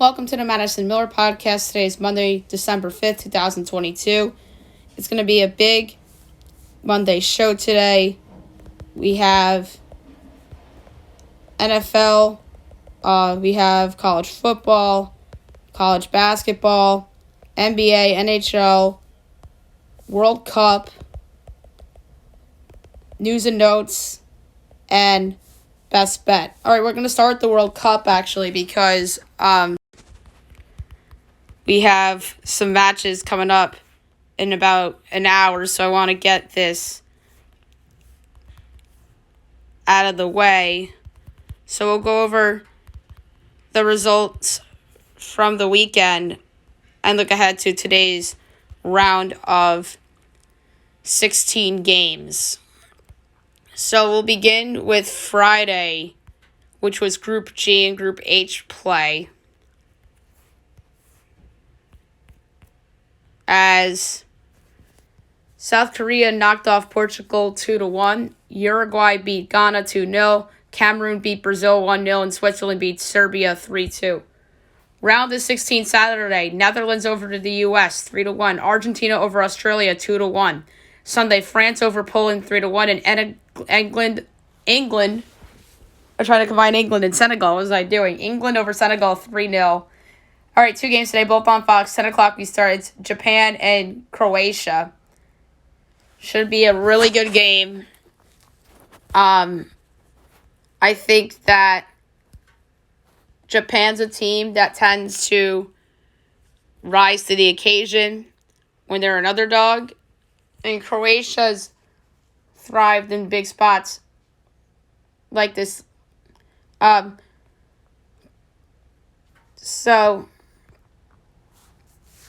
Welcome to the Madison Miller Podcast. Today is Monday, December 5th, 2022. It's going to be a big Monday show today. We have NFL, we have college football, college basketball, NBA, NHL, World Cup, news and notes, and best bet. All right, we're going to start the World Cup, actually, because we have some matches coming up in about an hour, so I want to get this out of the way. So we'll go over the results from the weekend and look ahead to today's round of 16 games. So we'll begin with Friday, which was Group G and Group H play, as South Korea knocked off Portugal 2-1, Uruguay beat Ghana 2-0, Cameroon beat Brazil 1-0, and Switzerland beat Serbia 3-2. Round of 16 Saturday, Netherlands over to the U.S. 3-1, Argentina over Australia 2-1. Sunday, France over Poland 3-1, and England. I'm trying to combine England and Senegal. What was I doing? England over Senegal 3-0. All right, 2 games today, both on Fox. 10 o'clock we start. It's Japan and Croatia. Should be a really good game. I think that Japan's a team that tends to rise to the occasion when they're an underdog. And Croatia's thrived in big spots like this. So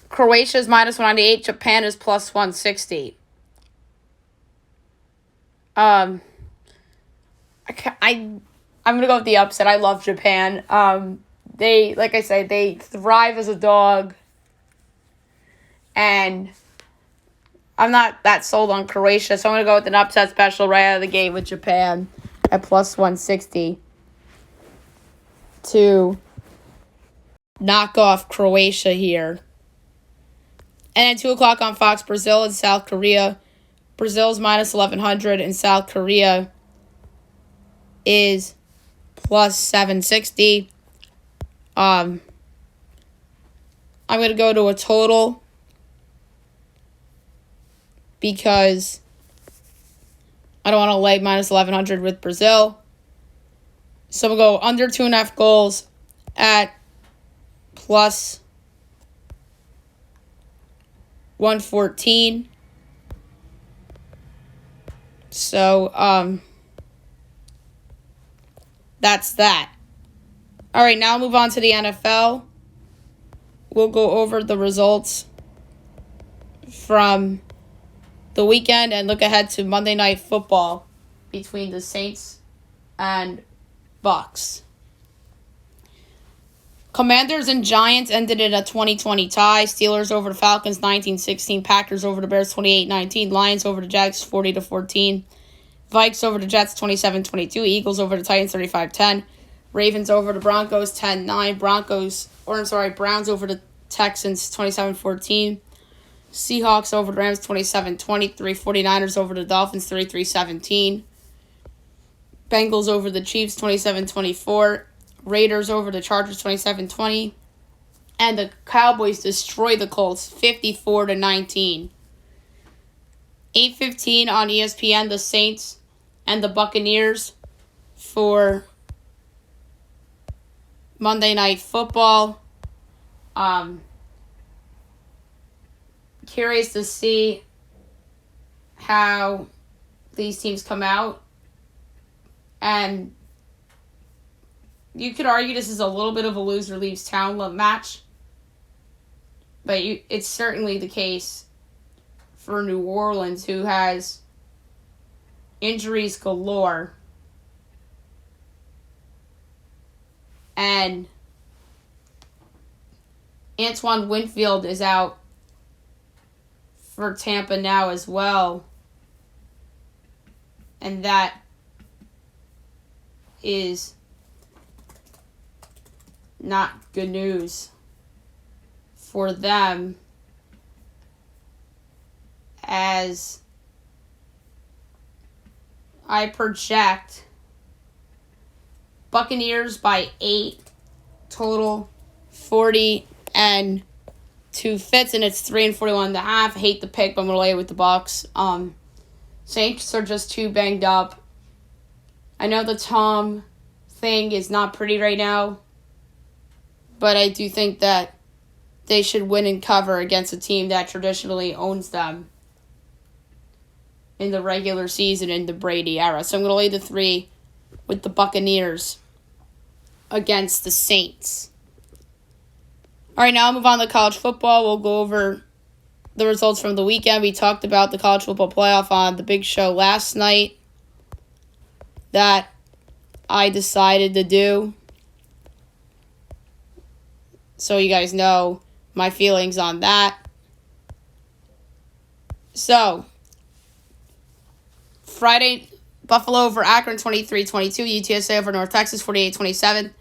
Croatia's minus 198, Japan is plus 160. I'm gonna go with the upset. I love Japan. They, like I say, they thrive as a dog, and I'm not that sold on Croatia, so I'm gonna go with an upset special right out of the gate with Japan at plus 160 to knock off Croatia here. And at 2 o'clock on Fox, Brazil and South Korea. Brazil's minus 1,100 and South Korea is plus 760. I'm going to go to a total because I don't want to lay minus 1,100 with Brazil. So we'll go under 2.5 goals at plus 114. So, that's that. All right, now move on to the NFL. We'll go over the results from the weekend and look ahead to Monday Night Football between the Saints and Bucks. Commanders and Giants ended in a 20-20 tie. Steelers over the Falcons 19-16. Packers over the Bears 28-19. Lions over the Jags 40-14. Vikes over the Jets 27-22. Eagles over the Titans 35-10. Ravens over the Broncos 10-9. Browns over the Texans 27-14. Seahawks over the Rams 27-23. 49ers over the Dolphins 33-17. Bengals over the Chiefs 27-24. Raiders over the Chargers 27-20. And the Cowboys destroy the Colts 54-19. 8:15 on ESPN, the Saints and the Buccaneers for Monday Night Football. Curious to see how these teams come out. And you could argue this is a little bit of a loser leaves town match. But it's certainly the case for New Orleans, who has injuries galore. And Antoine Winfield is out for Tampa now as well. And that is not good news for them, as I project Buccaneers by 8 total, 40 and 2 fits, and it's 3-41.5. I hate the pick, but I'm going to lay it with the Bucs. Saints are just too banged up. I know the Tom thing is not pretty right now, but I do think that they should win and cover against a team that traditionally owns them in the regular season in the Brady era. So I'm going to lay the 3 with the Buccaneers against the Saints. All right, now I'll move on to college football. We'll go over the results from the weekend. We talked about the college football playoff on the big show last night that I decided to do. So you guys know my feelings on that. So, Friday, Buffalo over Akron 23-22, UTSA over North Texas 48-27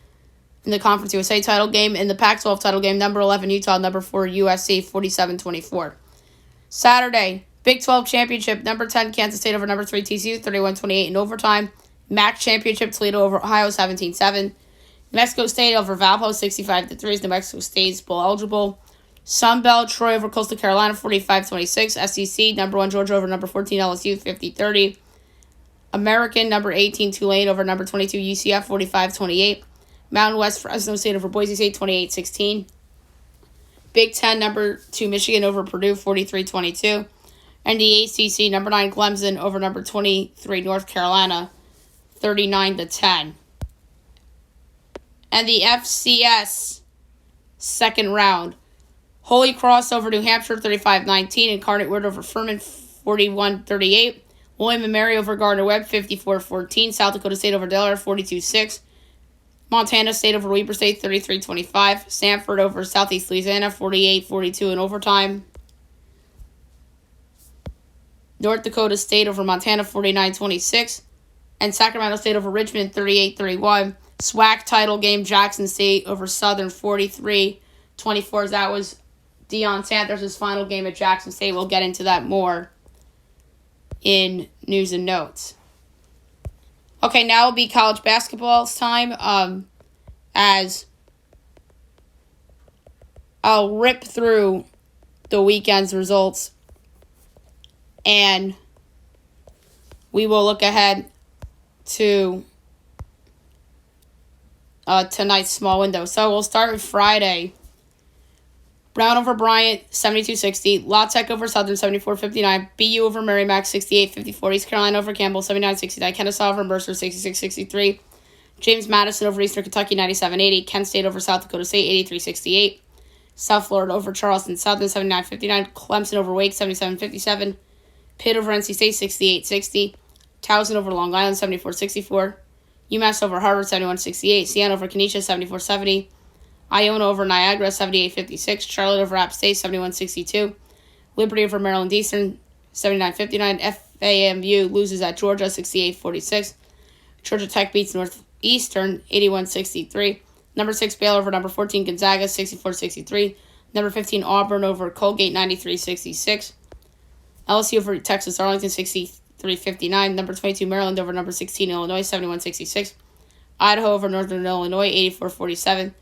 in the Conference USA title game. In the Pac-12 title game, number 11 Utah, number 4 USC 47-24. Saturday, Big 12 championship, number 10 Kansas State over number 3 TCU 31-28 in overtime. MAC championship, Toledo over Ohio 17-7. New Mexico State over Valpo 65-3 is New Mexico State's bowl eligible. Sun Belt, Troy over Coastal Carolina 45-26. SEC, number 1 Georgia over number 14 LSU 50-30. American, number 18 Tulane over number 22 UCF 45-28. Mountain West, Fresno State over Boise State 28-16. Big 10, number 2 Michigan over Purdue 43-22. And the ACC, number 9 Clemson over number 23 North Carolina 39-10. And the FCS second round, Holy Cross over New Hampshire 35-19. Incarnate Word over Furman 41-38. William and Mary over Gardner-Webb 54-14. South Dakota State over Delaware 42-6. Montana State over Weber State 33-25. Sanford over Southeast Louisiana 48-42 in overtime. North Dakota State over Montana 49-26. And Sacramento State over Richmond 38-31. SWAC title game, Jackson State over Southern 43-24. That was Deion Sanders' final game at Jackson State. We'll get into that more in news and notes. Okay, now it'll be college basketball's time. As I'll rip through the weekend's results, and we will look ahead to tonight's small window. So we'll start with Friday. Brown over Bryant, 72-60. La Tech over Southern, 74-59. BU over Merrimack, 68-54. East Carolina over Campbell, 79-69. Kennesaw over Mercer, 66-63. James Madison over Eastern Kentucky, 97-80. Kent State over South Dakota State, 83-68. South Florida over Charleston Southern, 79-59. Clemson over Wake, 77-57. Pitt over NC State, 68-60. Towson over Long Island, 74-64. UMass over Harvard, 71-68. Siena over Kenesha, 74-70. Iona over Niagara, 78-56. Charlotte over App State, 71-62. Liberty over Maryland Eastern, 79-59. FAMU loses at Georgia, 68-46. Georgia Tech beats Northeastern, 81-63. Number 6 Baylor over number 14 Gonzaga, 64-63. Number 15 Auburn over Colgate, 93-66. LSU over Texas Arlington, 63-59. Number 22 Maryland over number 16 Illinois, 71-66. Idaho over Northern Illinois, 84-47.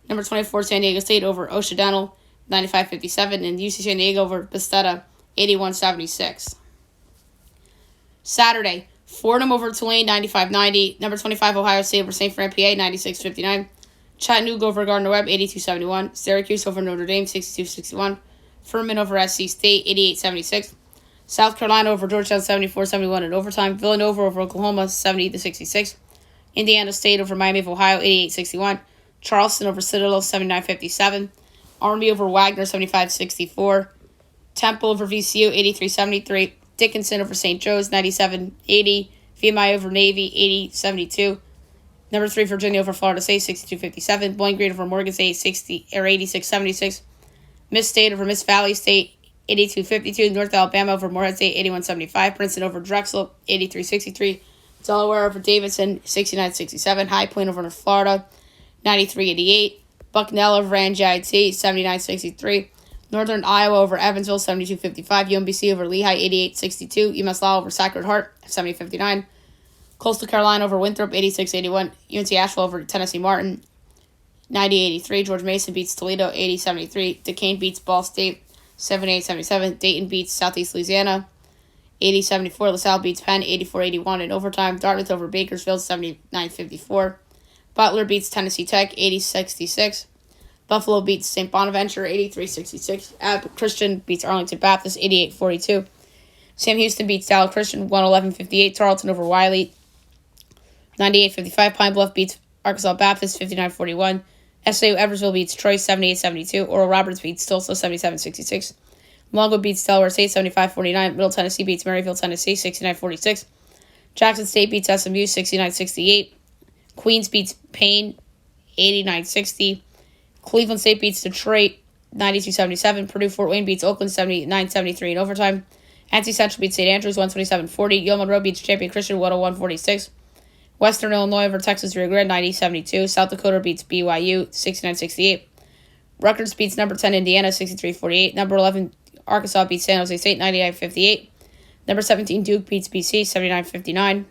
Number 24, San Diego State over Occidental, 95-57. And UC San Diego over Bethesda, 81-76. Saturday, Fordham over Tulane, 95-90. Number 25, Ohio State over St. Fran, PA, 96-59. Chattanooga over Gardner-Webb, 82-71. Syracuse over Notre Dame, 62-61. Furman over SC State, 88-76. South Carolina over Georgetown, 74-71 in overtime. Villanova over Oklahoma, 70-66. Indiana State over Miami of Ohio, 88-61. Charleston over Citadel, 79-57. Army over Wagner, 75-64. Temple over VCU, 83-73. Dickinson over St. Joe's, 97-80. VMI over Navy, 80-72. Number 3, Virginia over Florida State, 62-57. Bowling Green over Morgan State, 86-76. Miss State over Miss Valley State, 82-52. North Alabama over Morehead State, 81-75. Princeton over Drexel, 83-63. Delaware over Davidson, 69-67. High Point over North Florida, 93-88. Bucknell over NJIT, 79-63. Northern Iowa over Evansville, 72-55. UMBC over Lehigh, 88-62. UMass Lowell over Sacred Heart, 70-59. Coastal Carolina over Winthrop, 86-81. UNC Asheville over Tennessee Martin, 90-83. George Mason beats Toledo, 80-73. Duquesne beats Ball State, 78-77. Dayton beats Southeast Louisiana, 80-74. LaSalle beats Penn, 84-81 in overtime. Dartmouth over Bakersfield, 79-54. Butler beats Tennessee Tech, 80-66. Buffalo beats St. Bonaventure, 83-66. Abbott Christian beats Arlington Baptist, 88-42. Sam Houston beats Dallas Christian, 111-58. Tarleton over Wiley, 98-55. Pine Bluff beats Arkansas Baptist, 59-41. SAU Eversville beats Troy, 78-72. Oral Roberts beats Tulsa, 77-66. Longwood beats Delaware State, 75-49. Middle Tennessee beats Maryville, Tennessee, 69-46. Jackson State beats SMU, 69-68. Queens beats Payne, 89-60. Cleveland State beats Detroit, 92-77. Purdue Fort Wayne beats Oakland, 79-73 in overtime. NC Central beats St. Andrews, 127-40. Yale Monroe beats Champion Christian, 101-46. Western Illinois over Texas Rio Grande, 90-72. South Dakota beats BYU, 69-68. Rutgers beats number 10 Indiana, 63-48. Number 11 Arkansas beats San Jose State, 99-58. Number 17 Duke beats BC, 79-59.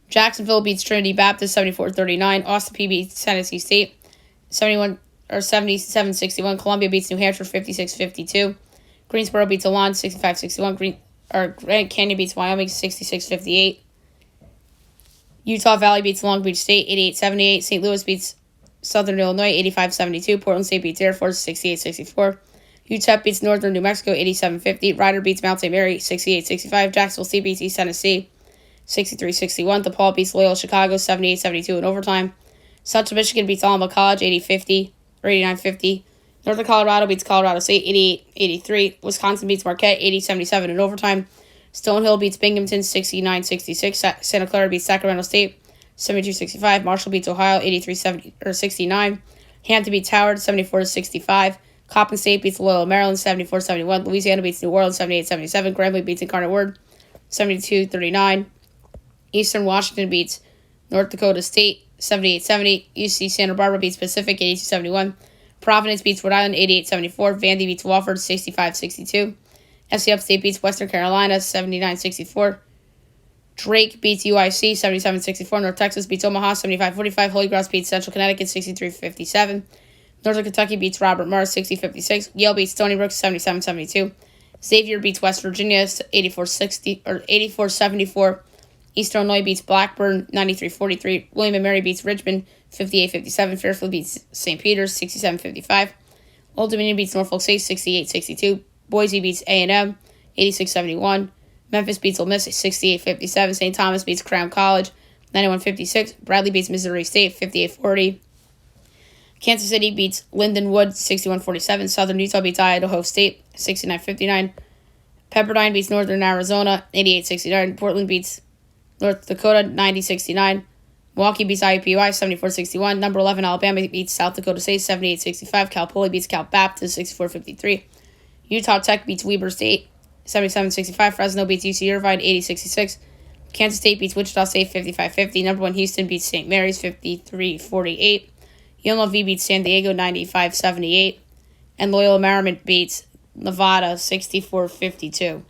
Jacksonville beats Trinity Baptist, 74-39. Austin Peay beats Tennessee State, 77-61. Columbia beats New Hampshire, 56-52. Greensboro beats Alon, 65-61. Grand Canyon beats Wyoming, 66-58. Utah Valley beats Long Beach State, 88-78. St. Louis beats Southern Illinois, 85-72. Portland State beats Air Force, 68-64. UTEP beats Northern New Mexico, 87-50. Ryder beats Mount St. Mary, 68-65. Jacksonville State beats East Tennessee, 63-61. DePaul beats Loyola Chicago, 78-72 in overtime. Central Michigan beats Alma College, 80-50 or 89-50. Northern Colorado beats Colorado State, 88-83. Wisconsin beats Marquette, 80-77 in overtime. Stonehill beats Binghamton, 69-66. Santa Clara beats Sacramento State, 72-65. Marshall beats Ohio, 83-70 or 69. Hampton beats Howard, 74-65. Coppin State beats Loyola Maryland, 74-71. Louisiana beats New Orleans, 78-77. Grambling beats Incarnate Word, 72-39. Eastern Washington beats North Dakota State, 78-70. UC Santa Barbara beats Pacific, 82-71. Providence beats Rhode Island, 88-74. Vandy beats Wofford, 65-62. FC Upstate beats Western Carolina, 79-64. Drake beats UIC, 77-64. North Texas beats Omaha, 75-45. Holy Cross beats Central Connecticut, 63-57. Northern Kentucky beats Robert Morris, 60-56. Yale beats Stony Brook, 77-72. Xavier beats West Virginia, 84-60 or 84-74. Eastern Illinois beats Blackburn, 93-43. William and Mary beats Richmond, 58-57. Fairfield beats St. Peter's, 67-55. Old Dominion beats Norfolk State, 68-62. Boise beats A&M, 86-71. Memphis beats Ole Miss, 68-57. St. Thomas beats Crown College, 91-56. Bradley beats Missouri State, 58-40. Kansas City beats Lindenwood, 61-47. Southern Utah beats Idaho State, 69-59. Pepperdine beats Northern Arizona, 88-69. Portland beats North Dakota, 90-69. Milwaukee beats IUPUI, 74-61. Number 11 Alabama beats South Dakota State, 78-65. Cal Poly beats Cal Baptist, 64-53. Utah Tech beats Weber State, 77-65. Fresno beats UC Irvine, 80-66. Kansas State beats Wichita State, 55-50. Number 1 Houston beats St. Mary's, 53-48. UNLV beats San Diego, 95-78. And Loyola Marymount beats Nevada, 64-52.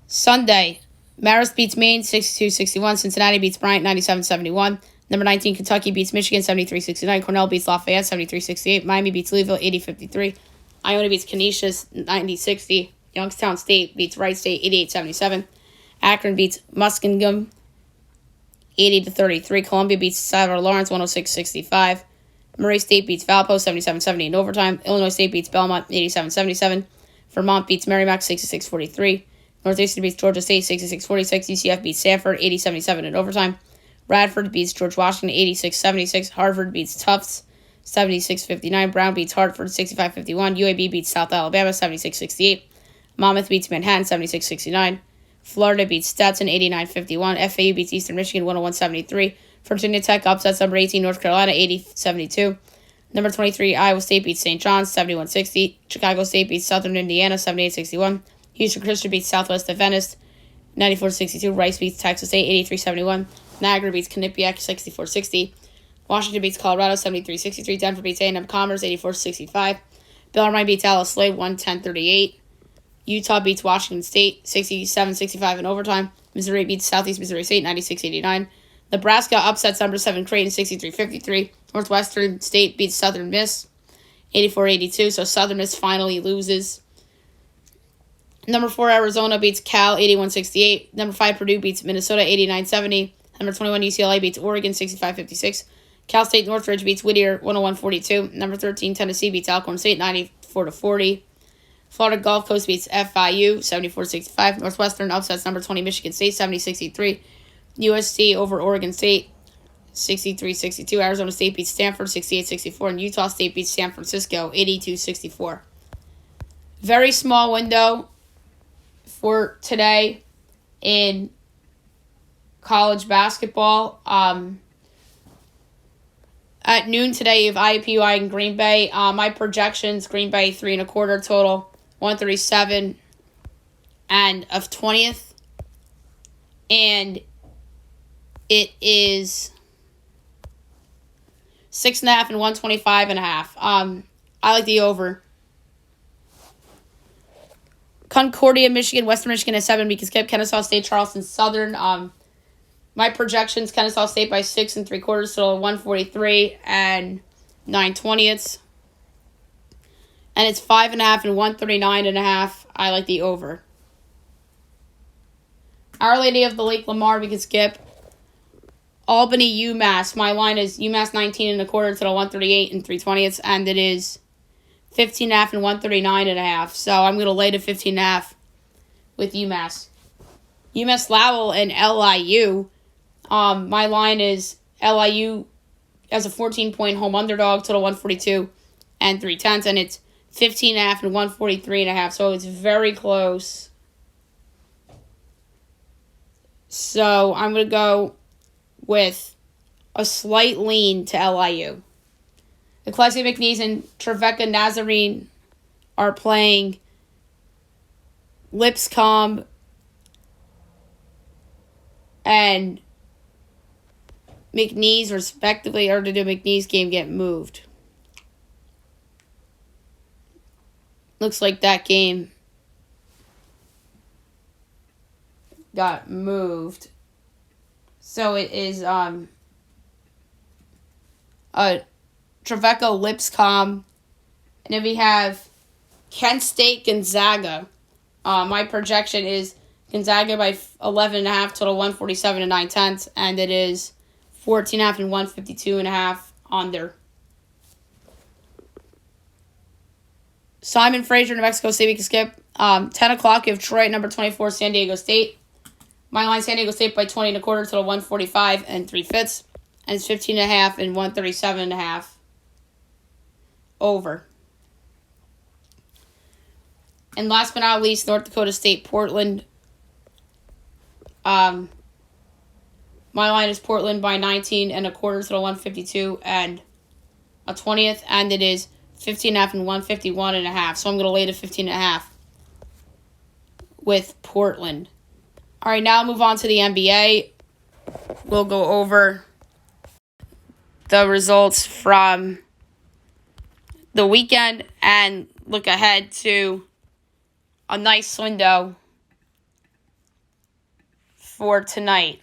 Sunday, Marist beats Maine, 62-61. Cincinnati beats Bryant, 97-71. Number 19, Kentucky beats Michigan, 73-69. Cornell beats Lafayette, 73-68. Miami beats Louisville, 80-53. Iona beats Canisius, 90-60. Youngstown State beats Wright State, 88-77. Akron beats Muskingum, 80-33. Columbia beats Sarah Lawrence, 106-65. Murray State beats Valpo, 77-70 in overtime. Illinois State beats Belmont, 87-77. Vermont beats Merrimack, 66-43. Northeastern beats Georgia State, 66-46. UCF beats Stanford, 80-77 in overtime. Radford beats George Washington, 86-76. Harvard beats Tufts, 76-59. Brown beats Hartford, 65-51. UAB beats South Alabama, 76-68. Monmouth beats Manhattan, 76-69. Florida beats Stetson, 89-51. FAU beats Eastern Michigan, 101-73. Virginia Tech upsets number 18, North Carolina, 80-72. Number 23, Iowa State beats St. John's, 71-60. Chicago State beats Southern Indiana, 78-61. Houston Christian beats Southwest Adventist, 94-62. Rice beats Texas State, 83-71. Niagara beats Quinnipiac 64-60. Washington beats Colorado 73-63. Denver beats A&M Commerce 84-65. Bellarmine beats Alice Slade 110-38. Utah beats Washington State 67-65 in overtime. Missouri beats Southeast Missouri State 96-89. Nebraska upsets number 7 Creighton 63-53. Northwestern State beats Southern Miss 84-82. So Southern Miss finally loses. Number 4 Arizona beats Cal 81-68. Number 5 Purdue beats Minnesota 89-70. Number 21 UCLA beats Oregon 65-56. Cal State Northridge beats Whittier 101-42. Number 13 Tennessee beats Alcorn State 94-40. Florida Gulf Coast beats FIU 74-65. Northwestern upsets number 20 Michigan State 70-63. USC over Oregon State 63-62. Arizona State beats Stanford 68-64. And Utah State beats San Francisco 82-64. Very small window for today in college basketball. At noon today, you have IUPUI and Green Bay. My projections, Green Bay 3.25 total, 137 and of 20th. And it is 6.5 and 125.5. I like the over. Concordia, Michigan, Western Michigan at 7. We can skip Kennesaw State, Charleston Southern. My projections, Kennesaw State by 6 3/4, so 143 and 9/20. And it's 5.5 and 139.5. I like the over. Our Lady of the Lake Lamar, we can skip. Albany, UMass. My line is UMass 19 1/4 to 138 and 3/20, and it is 15.5 and 139.5. So I'm going to lay to 15.5 with UMass. UMass Lowell and LIU. My line is LIU as a 14-point home underdog, total 142 and 3/10, and it's 15.5 and 143.5. So it's very close. So I'm going to go with a slight lean to LIU. The Classic McNeese and Trevecca Nazarene are playing Lipscomb and McNeese, respectively, or did the McNeese game get moved? Looks like that game got moved. So it is Trevecca Lipscomb. And then we have Kent State Gonzaga. My projection is Gonzaga by 11.5, total 147 and 9/10, and it is 14.5 and 152.5 under. Simon Fraser, New Mexico State, we can skip. 10 o'clock, you have Troy at number 24, San Diego State. My line, San Diego State by 20 1/4, total 145 and 3/5, and it's 15.5 and 137.5 over. And last but not least, North Dakota State, Portland. My line is Portland by 19 1/4, total 152 and a 20th, and it is 15.5 and 151.5. So I'm going to lay to 15.5 with Portland. All right, now I'll move on to the NBA. We'll go over the results from the weekend and look ahead to a nice window for tonight.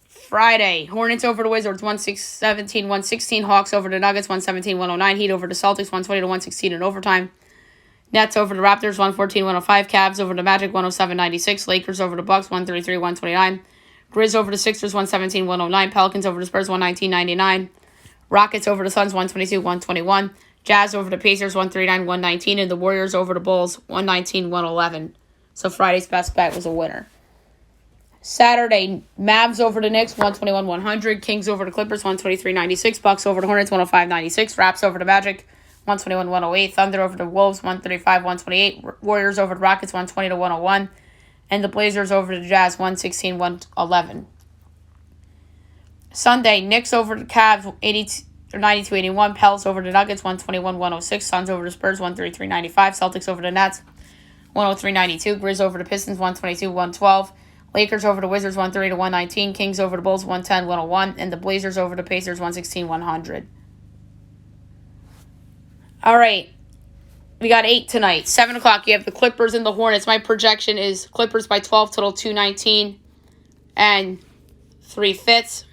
Friday, Hornets over the Wizards, 117-116. Hawks over the Nuggets, 117-109. Heat over the Celtics, 120-116 in overtime. Nets over the Raptors, 114-105. Cavs over the Magic, 107-96. Lakers over the Bucks, 133-129. Grizz over the Sixers, 117-109. Pelicans over the Spurs, 119-99. Rockets over the Suns, 122-121. Jazz over the Pacers, 139-119. And the Warriors over the Bulls, 119-111. So Friday's best bet was a winner. Saturday, Mavs over the Knicks, 121-100. Kings over the Clippers, 123-96. Bucks over the Hornets, 105-96. Raps over the Magic, 121-108. Thunder over the Wolves, 135-128. Warriors over the Rockets, 120-101. And the Blazers over the Jazz, 116-111. Sunday, Knicks over the Cavs, 92-81. Pels over the Nuggets, 121-106. Suns over the Spurs, 133-95. Celtics over the Nets, 103-92. Grizz over the Pistons, 122-112. Lakers over the Wizards 130 to 119. Kings over the Bulls 110 101. And the Blazers over the Pacers 116 100. All right. We got 8 tonight. 7 o'clock, you have the Clippers and the Hornets. My projection is Clippers by 12, total 219 and 3/5.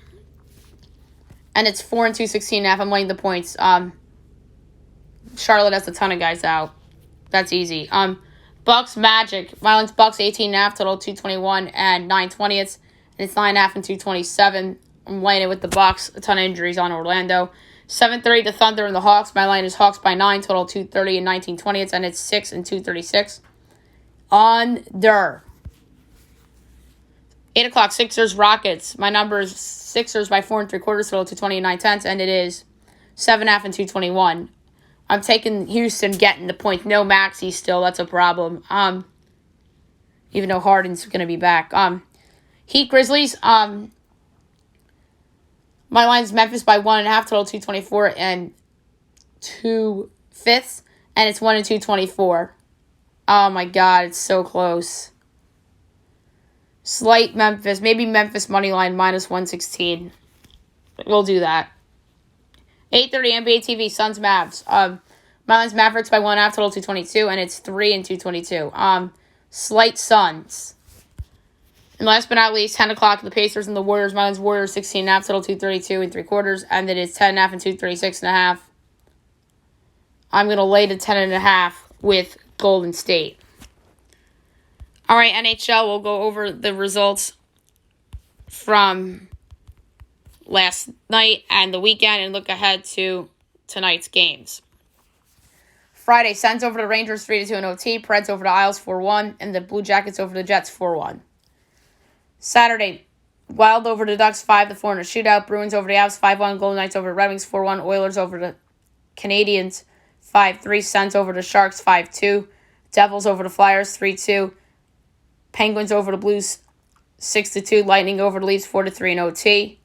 And it's 4 and 216.5. I'm laying the points. Charlotte has a ton of guys out. That's easy. Bucks Magic. My line's Bucks 18.5, total 221 and 9/20. And it's 9.5 and 227. I'm laying it with the Bucks. A ton of injuries on Orlando. 7:30, the Thunder and the Hawks. My line is Hawks by 9, total 230 and 19/20, and it's 6 and 236. Under. 8 o'clock, Sixers Rockets. My number is Sixers by 4 3/4, total 220 and 9/10, and it is 7.5 and 221. I'm taking Houston getting the point. No Maxey still. That's a problem. Even though Harden's going to be back. Heat Grizzlies. My line's Memphis by 1.5, total 224 and 2/5, and it's 1 and 224. Oh my God, it's so close. Slight Memphis, maybe Memphis money line minus 116. We'll do that. 8:30 NBA TV, Suns Mavs. My line's Mavericks by 1.5, total 222, and it's 3 and 222. Slight Suns. And last but not least, 10 o'clock, the Pacers and the Warriors. My line's Warriors 16.5, total 232 and 3/4, and it is 10.5 and 236.5. I'm going to lay the 10.5 with Golden State. All right, NHL, we'll go over the results from last night and the weekend and look ahead to tonight's games. Friday, Sens over the Rangers 3-2 in OT, Preds over the Isles 4-1, and the Blue Jackets over the Jets 4-1. Saturday, Wild over the Ducks 5-4 in a shootout. Bruins over the Avs 5-1. Golden Knights over the Red Wings 4-1. Oilers over the Canadiens 5-3. Sens over the Sharks 5-2. Devils over the Flyers 3-2. Penguins over the Blues 6-2. Lightning over the Leafs 4-3 in OT.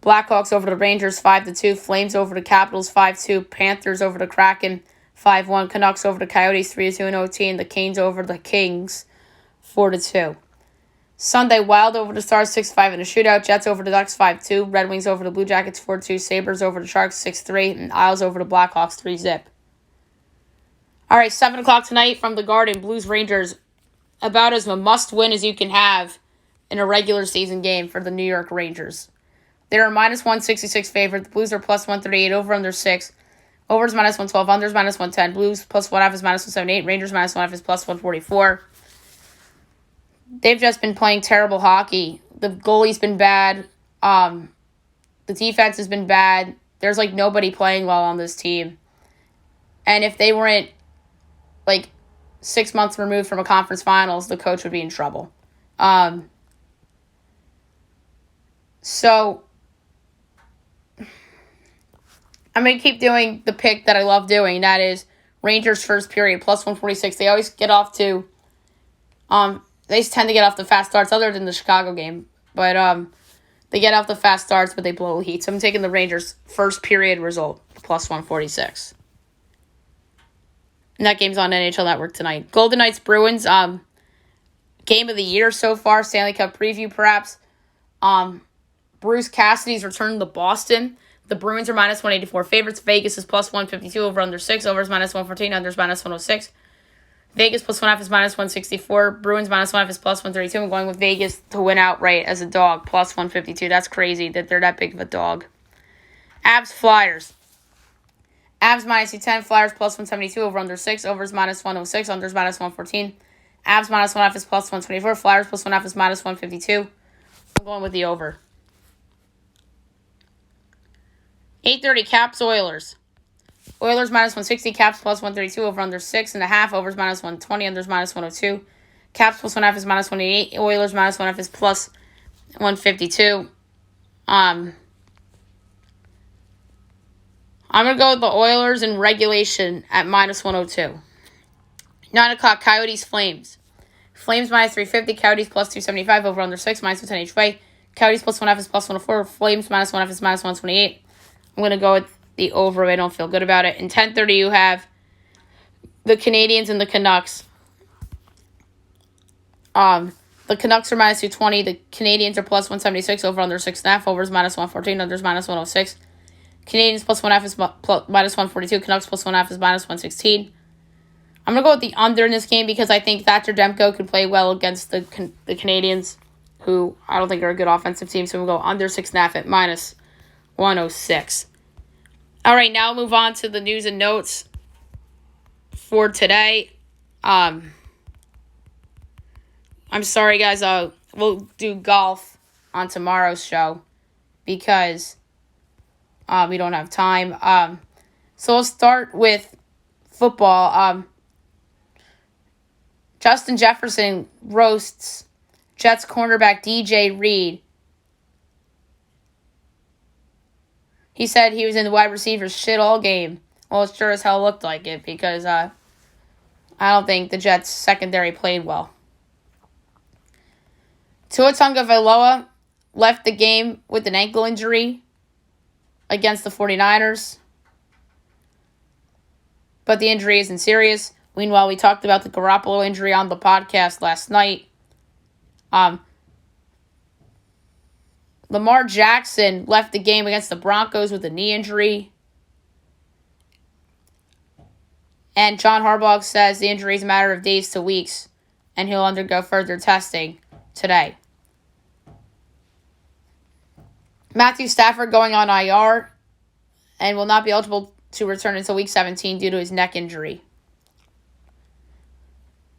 Blackhawks over the Rangers 5-2. Flames over the Capitals 5-2. Panthers over the Kraken 5-1. Canucks over the Coyotes 3-2 in OT. And the Canes over the Kings 4-2. Sunday, Wild over the Stars 6-5 in a shootout. Jets over the Ducks 5-2. Red Wings over the Blue Jackets 4-2. Sabres over the Sharks 6-3. And Isles over the Blackhawks 3-zip. All right, 7 o'clock tonight from the Garden. Blues Rangers, about as a must-win as you can have in a regular season game for the New York Rangers. They're a minus 166 favorite. The Blues are plus 138. Over under 6. Over is minus 112. Under is minus 110. Blues plus 1.5 is minus 178. Rangers minus 1.5 is plus 144. They've just been playing terrible hockey. The goalie's been bad. The defense has been bad. There's like nobody playing well on this team. And if they weren't like 6 months removed from a conference finals, the coach would be in trouble. So I'm going to keep doing the pick that I love doing. That is Rangers first period, plus 146. They always get off to, they tend to get off the fast starts other than the Chicago game. But they get off the fast starts, but they blow the heat. So I'm taking the Rangers first period result, plus 146. And that game's on NHL Network tonight. Golden Knights Bruins, game of the year so far, Stanley Cup preview perhaps. Bruce Cassidy's return to Boston. The Bruins are minus 184 favorites. Vegas is plus 152 over under 6. Over is minus 114. Under is minus 106. Vegas plus 1.5 is minus 164. Bruins minus 1.5 is plus 132. I'm going with Vegas to win outright as a dog, plus 152. That's crazy that they're that big of a dog. Avs Flyers. Avs minus 210. Flyers plus 172 over under 6. Over is minus 106. Under is minus 114. Avs minus 1.5 is plus 124. Flyers plus 1.5 is minus 152. I'm going with the over. 8:30 Caps Oilers. Oilers minus 160. Caps plus 132 over under 6.5. Overs minus 120. Unders minus 102. Caps plus 1.5 is minus 188. Oilers minus 1.5 is plus 152. I'm going to go with the Oilers in regulation at minus 102. 9 o'clock Coyotes Flames. Flames minus 350. Coyotes plus 275 over under 6. Minus 110 each way. Coyotes plus 1.5 is plus 104. Flames minus 1.5 is minus 128. I'm going to go with the over. I don't feel good about it. In 10:30, you have the Canadiens and the Canucks. The Canucks are minus 220. The Canadians are plus 176. Over under 6.5. Over is minus 114. Under is minus 106. Canadians plus 1.5 is minus 142. Canucks plus 1.5 is minus 116. I'm going to go with the under in this game because I think Thatcher Demko can play well against the Canadians, who I don't think are a good offensive team. So we'll go under 6.5 at minus 106. All right, now move on to the news and notes for today. I'm sorry, guys. We'll do golf on tomorrow's show because we don't have time. So we'll start with football. Justin Jefferson roasts Jets cornerback DJ Reed. He said he was in the wide receivers shit all game. Well, it sure as hell looked like it because I don't think the Jets secondary played well. Tua Tagovailoa left the game with an ankle injury against the 49ers. But the injury isn't serious. Meanwhile, we talked about the Garoppolo injury on the podcast last night. Lamar Jackson left the game against the Broncos with a knee injury. And John Harbaugh says the injury is a matter of days to weeks, and he'll undergo further testing today. Matthew Stafford going on IR and will not be eligible to return until Week 17 due to his neck injury.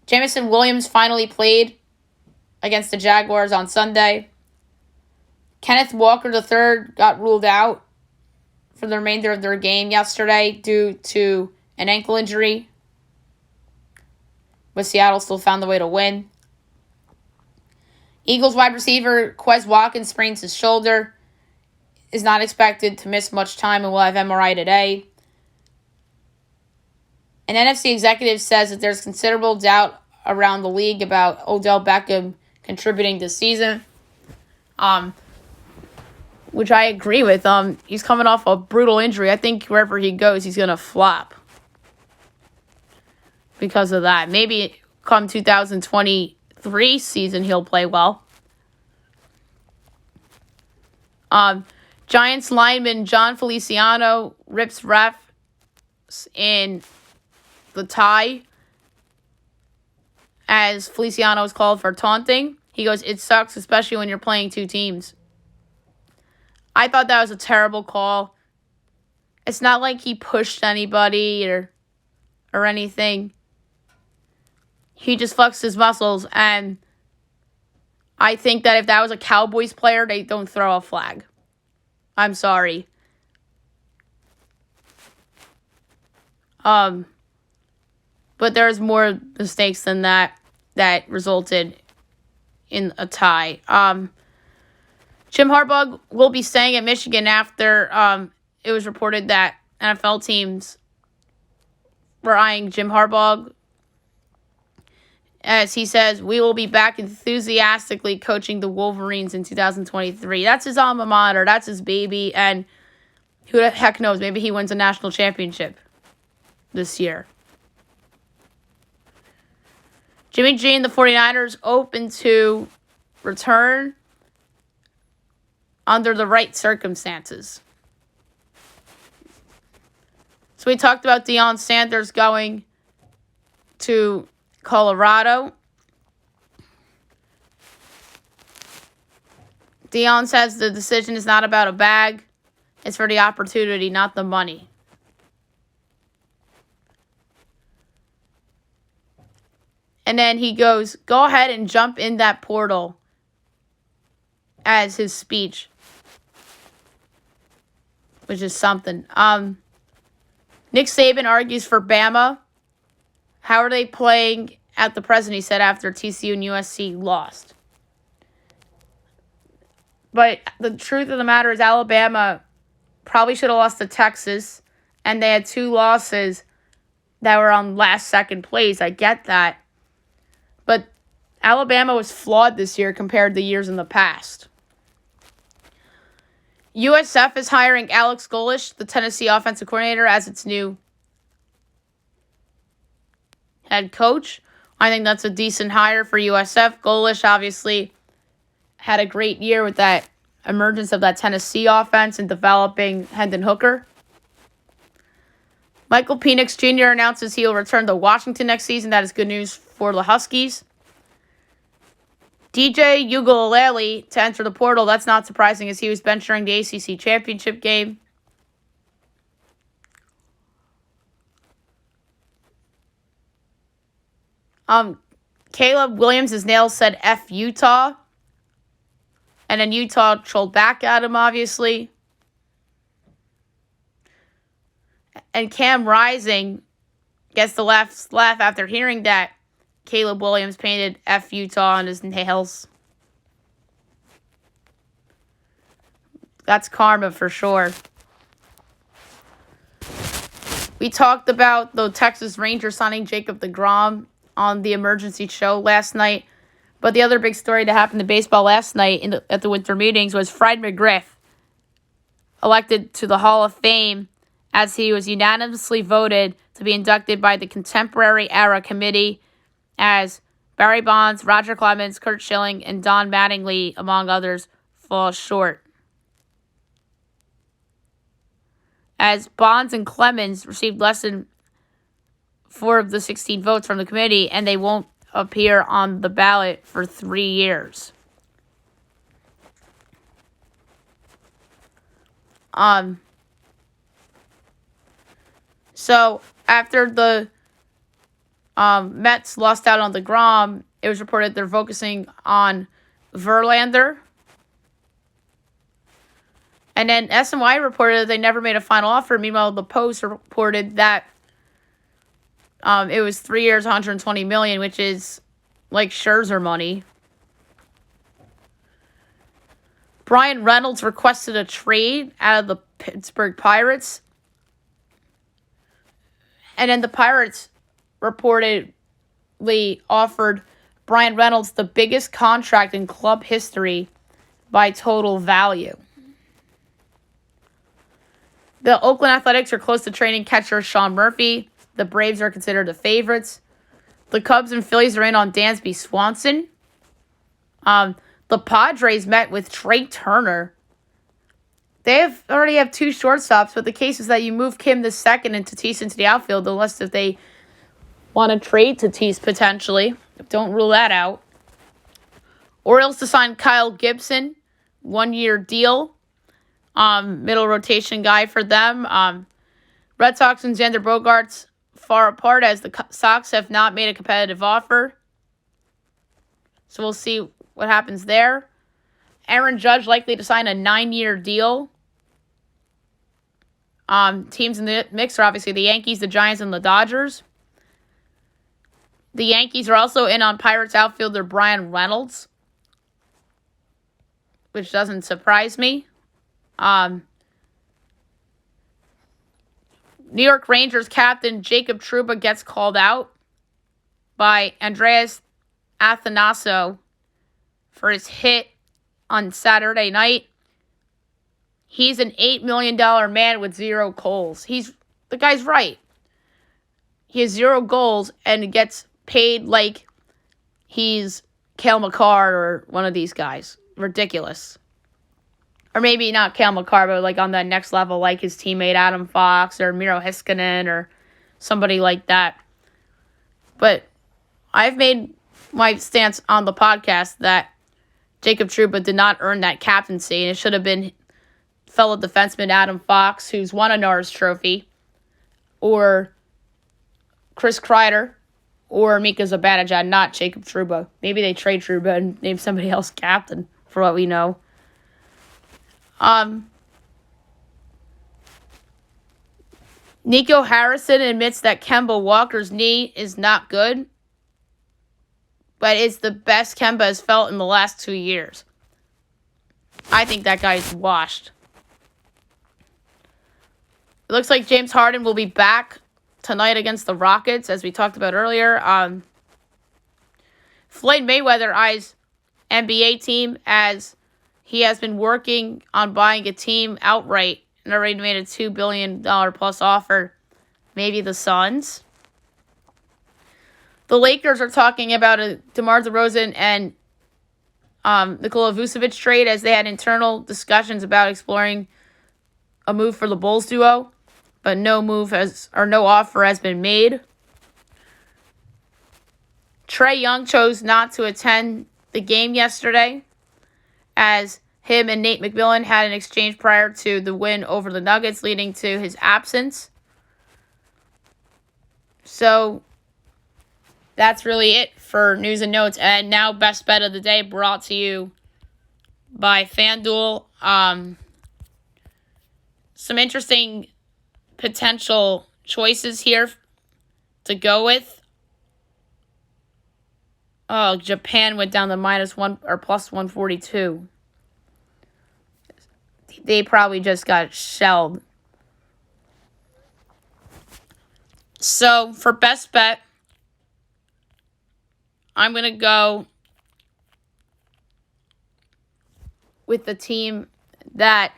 Jameson Williams finally played against the Jaguars on Sunday. Kenneth Walker III got ruled out for the remainder of their game yesterday due to an ankle injury, but Seattle still found the way to win. Eagles wide receiver Quez Watkins sprains his shoulder, is not expected to miss much time, and will have MRI today. An NFC executive says that there's considerable doubt around the league about Odell Beckham contributing this season, which I agree with. He's coming off a brutal injury. I think wherever he goes, he's going to flop because of that. Maybe come 2023 season, he'll play well. Giants lineman John Feliciano rips refs in the tie as Feliciano is called for taunting. He goes, "It sucks, especially when you're playing two teams." I thought that was a terrible call. It's not like he pushed anybody or anything. He just flexed his muscles, and I think that if that was a Cowboys player, they don't throw a flag. I'm sorry. But there's more mistakes than that resulted in a tie. Jim Harbaugh will be staying at Michigan after it was reported that NFL teams were eyeing Jim Harbaugh. As he says, "We will be back enthusiastically coaching the Wolverines in 2023. That's his alma mater. That's his baby. And who the heck knows? Maybe he wins a national championship this year. Jimmy G and the 49ers open to return under the right circumstances. So we talked about Deion Sanders going to Colorado. Deion says the decision is not about a bag. It's for the opportunity, not the money. And then he goes, "Go ahead and jump in that portal," as his speech, which is something. Nick Saban argues for Bama. How are they playing at the present, he said, after TCU and USC lost. But the truth of the matter is Alabama probably should have lost to Texas, and they had two losses that were on last second place. I get that. But Alabama was flawed this year compared to years in the past. USF is hiring Alex Golish, the Tennessee offensive coordinator, as its new head coach. I think that's a decent hire for USF. Golish obviously had a great year with that emergence of that Tennessee offense and developing Hendon Hooker. Michael Penix Jr. announces he will return to Washington next season. That is good news for the Huskies. DJ Uiagalelei to enter the portal. That's not surprising as he was benched during the ACC championship game. Caleb Williams' nails said F Utah. And then Utah trolled back at him, obviously. And Cam Rising gets the laugh after hearing that Caleb Williams painted F Utah on his nails. That's karma for sure. We talked about the Texas Rangers signing Jacob deGrom on the emergency show last night. But the other big story that happened in baseball last night at the winter meetings was Fred McGriff elected to the Hall of Fame as he was unanimously voted to be inducted by the Contemporary Era Committee as Barry Bonds, Roger Clemens, Curt Schilling, and Don Mattingly, among others, fall short. As Bonds and Clemens received less than 4 of the 16 votes from the committee, and they won't appear on the ballot for 3 years. So after the Mets lost out on deGrom, it was reported they're focusing on Verlander. And then SNY reported that they never made a final offer. Meanwhile, the Post reported that it was 3 years, $120 million, which is like Scherzer money. Brian Reynolds requested a trade out of the Pittsburgh Pirates. And then the Pirates reportedly offered Brian Reynolds the biggest contract in club history by total value. The Oakland Athletics are close to trading catcher Sean Murphy. The Braves are considered the favorites. The Cubs and Phillies are in on Dansby Swanson. The Padres met with Trey Turner. They already have 2 shortstops, but the case is that you move Kim the second and Tatis into the outfield, unless if they want to trade Tatis potentially. Don't rule that out. Orioles to sign Kyle Gibson, 1-year deal. Middle rotation guy for them. Red Sox and Xander Bogaerts far apart as the Sox have not made a competitive offer. So we'll see what happens there. Aaron Judge likely to sign a 9-year deal. Teams in the mix are obviously the Yankees, the Giants, and the Dodgers. The Yankees are also in on Pirates outfielder Brian Reynolds, which doesn't surprise me. New York Rangers captain Jacob Trouba gets called out by Andreas Athanasio for his hit on Saturday night. He's an $8 million man with 0 goals. The guy's right. He has 0 goals and gets paid like he's Cale Makar or one of these guys. Ridiculous. Or maybe not Cale Makar, but like on that next level, like his teammate Adam Fox or Miro Heiskanen or somebody like that. But I've made my stance on the podcast that Jacob Trouba did not earn that captaincy, and it should have been fellow defenseman Adam Fox, who's won a Norris Trophy, or Chris Kreider, or Mika Zibanejad, not Jacob Trouba. Maybe they trade Trouba and name somebody else captain, for what we know. Nico Harrison admits that Kemba Walker's knee is not good, but it's the best Kemba has felt in the last 2 years. I think that guy's washed. It looks like James Harden will be back tonight against the Rockets, as we talked about earlier. Floyd Mayweather eyes NBA team as he has been working on buying a team outright and already made a $2 billion plus offer. Maybe the Suns. The Lakers are talking about a DeMar DeRozan and Nikola Vucevic trade, as they had internal discussions about exploring a move for the Bulls duo, but no offer has been made. Trae Young chose not to attend the game yesterday, as him and Nate McMillan had an exchange prior to the win over the Nuggets, leading to his absence. So that's really it for news and notes. And now, best bet of the day, brought to you by FanDuel. Some interesting potential choices here to go with. Oh, Japan went down to -1 or +142. They probably just got shelled. So, for best bet, I'm going to go with the team that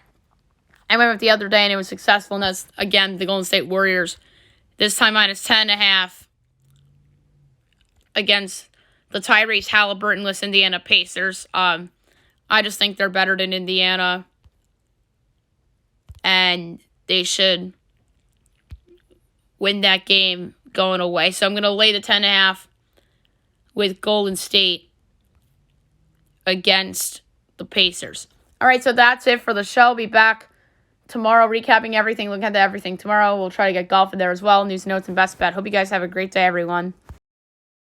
I went with the other day and it was successful, and that's, again, the Golden State Warriors. This time -10.5 against the Tyrese Halliburton-less Indiana Pacers. I just think they're better than Indiana, and they should win that game going away. So I'm going to lay the 10.5 with Golden State against the Pacers. All right, so that's it for the show. I'll be back tomorrow recapping everything, looking at everything tomorrow. We'll try to get golf in there as well, news, notes, and best bet. Hope you guys have a great day, everyone.